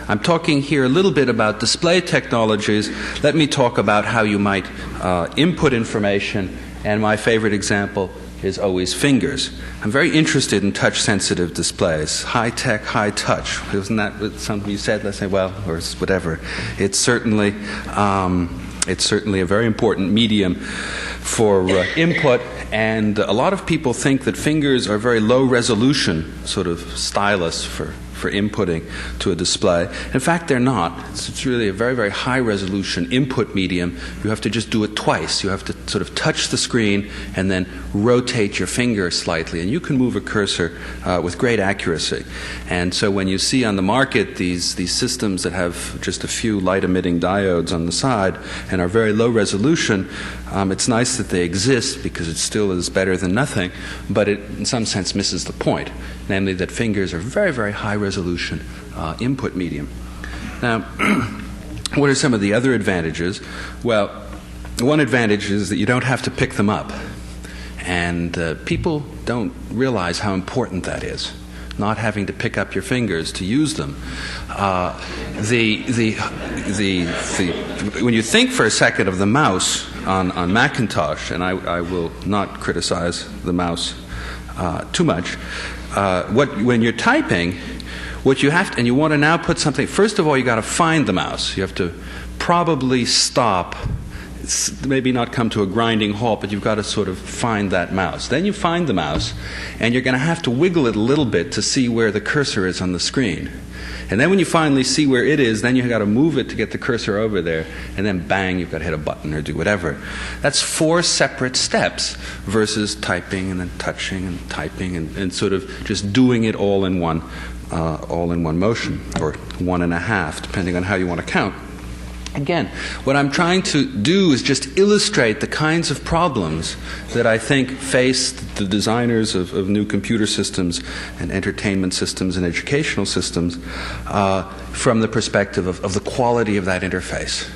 I'm talking here a little bit about display technologies. Let me talk about how you might input information, and my favorite example is always fingers. I'm very interested in touch-sensitive displays. High-tech, high-touch. Isn't that what something you said? Let's say, well, or whatever. It's certainly a very important medium for input, and a lot of people think that fingers are very low-resolution sort of stylus for inputting to a display. In fact, they're not. It's really a very, very high-resolution input medium. You have to just do it twice. You have to sort of touch the screen and then rotate your finger slightly, and you can move a cursor with great accuracy. And so when you see on the market these systems that have just a few light-emitting diodes on the side and are very low resolution, it's nice that they exist because it still is better than nothing, but it in some sense misses the point, namely that fingers are very, very high-resolution input medium. Now, what are some of the other advantages? Well, one advantage is that you don't have to pick them up. And people don't realize how important that is, not having to pick up your fingers to use them. When you think for a second of the mouse on Macintosh, and I will not criticize the mouse too much, when you're typing, what you have to, and you want to now put something, first of all, you got to find the mouse. You have to probably stop, maybe not come to a grinding halt, but you've got to sort of find that mouse. Then you find the mouse, and you're going to have to wiggle it a little bit to see where the cursor is on the screen. And then when you finally see where it is, then you've got to move it to get the cursor over there, and then bang, you've got to hit a button or do whatever. That's 4 separate steps versus typing and then touching and typing and sort of just doing it all in one motion, or 1.5, depending on how you want to count. Again, what I'm trying to do is just illustrate the kinds of problems that I think face the designers of new computer systems and entertainment systems and educational systems from the perspective of the quality of that interface.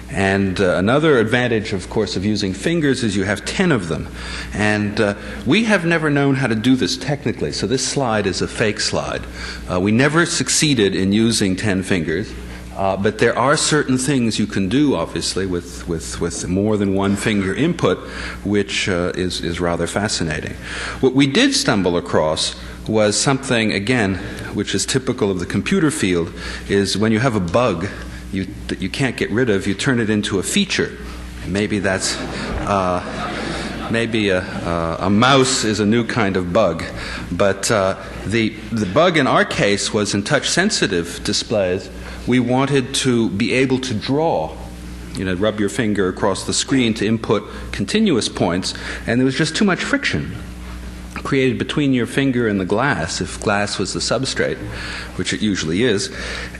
And another advantage, of course, of using fingers is you have 10 of them. And we have never known how to do this technically, so this slide is a fake slide. We never succeeded in using 10 fingers. But there are certain things you can do, obviously, with more than one finger input, which is rather fascinating. What we did stumble across was something, again, which is typical of the computer field, is when you have a bug that you can't get rid of, you turn it into a feature. And maybe that's maybe a mouse is a new kind of bug. But the bug in our case was in touch-sensitive displays. We wanted to be able to draw, rub your finger across the screen to input continuous points, and there was just too much friction created between your finger and the glass, if glass was the substrate, which it usually is.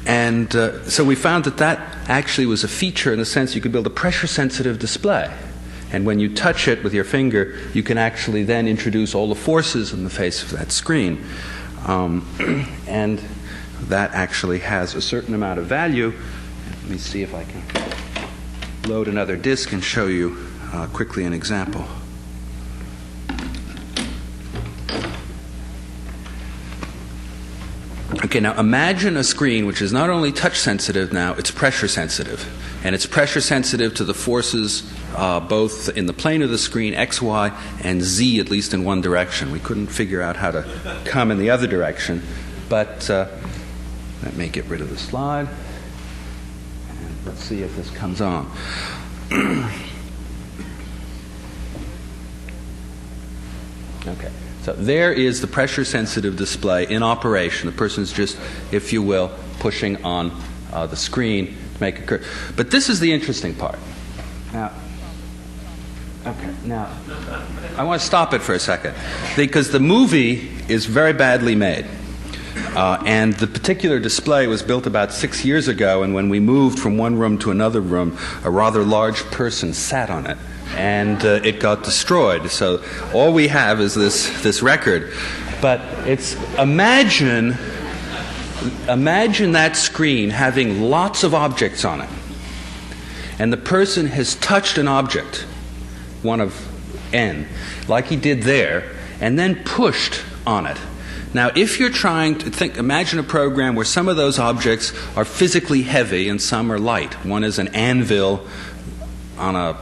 And so we found that actually was a feature in the sense you could build a pressure-sensitive display. And when you touch it with your finger, you can actually then introduce all the forces in the face of that screen. And that actually has a certain amount of value. Let me see if I can load another disk and show you quickly an example. Okay, now imagine a screen which is not only touch sensitive now, it's pressure sensitive. And it's pressure sensitive to the forces both in the plane of the screen, X, Y, and Z, at least in one direction. We couldn't figure out how to come in the other direction. But let me get rid of the slide. And let's see if this comes on. Okay. So there is the pressure-sensitive display in operation. The person's just, if you will, pushing on the screen to make a curve. But this is the interesting part. Now, I want to stop it for a second, because the movie is very badly made. And the particular display was built about 6 years ago, and when we moved from one room to another room, a rather large person sat on it. And it got destroyed. So all we have is this record. But it's imagine that screen having lots of objects on it. And the person has touched an object, one of N, like he did there, and then pushed on it. Now, if you're trying to imagine a program where some of those objects are physically heavy and some are light. One is an anvil on a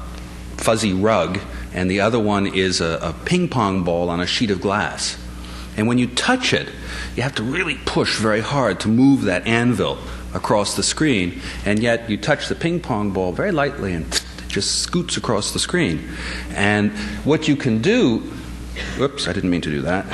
fuzzy rug, and the other one is a ping pong ball on a sheet of glass. And when you touch it, you have to really push very hard to move that anvil across the screen, and yet you touch the ping pong ball very lightly and it just scoots across the screen. And what you can do, whoops, I didn't mean to do that.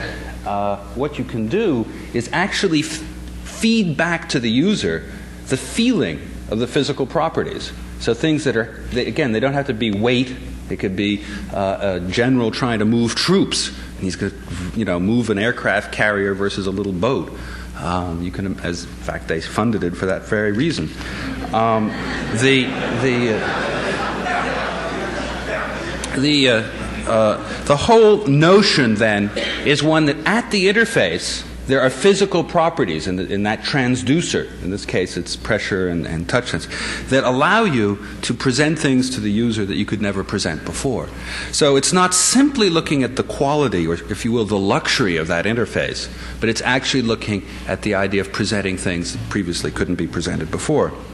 What you can do is actually feed back to the user the feeling of the physical properties. So things that are, again, they don't have to be weight. It could be a general trying to move troops. And he's going to, move an aircraft carrier versus a little boat. You can, in fact, they funded it for that very reason. The whole notion then is one that at the interface there are physical properties in that transducer, in this case it's pressure and touch sense, that allow you to present things to the user that you could never present before. So it's not simply looking at the quality, or if you will, the luxury of that interface, but it's actually looking at the idea of presenting things that previously couldn't be presented before.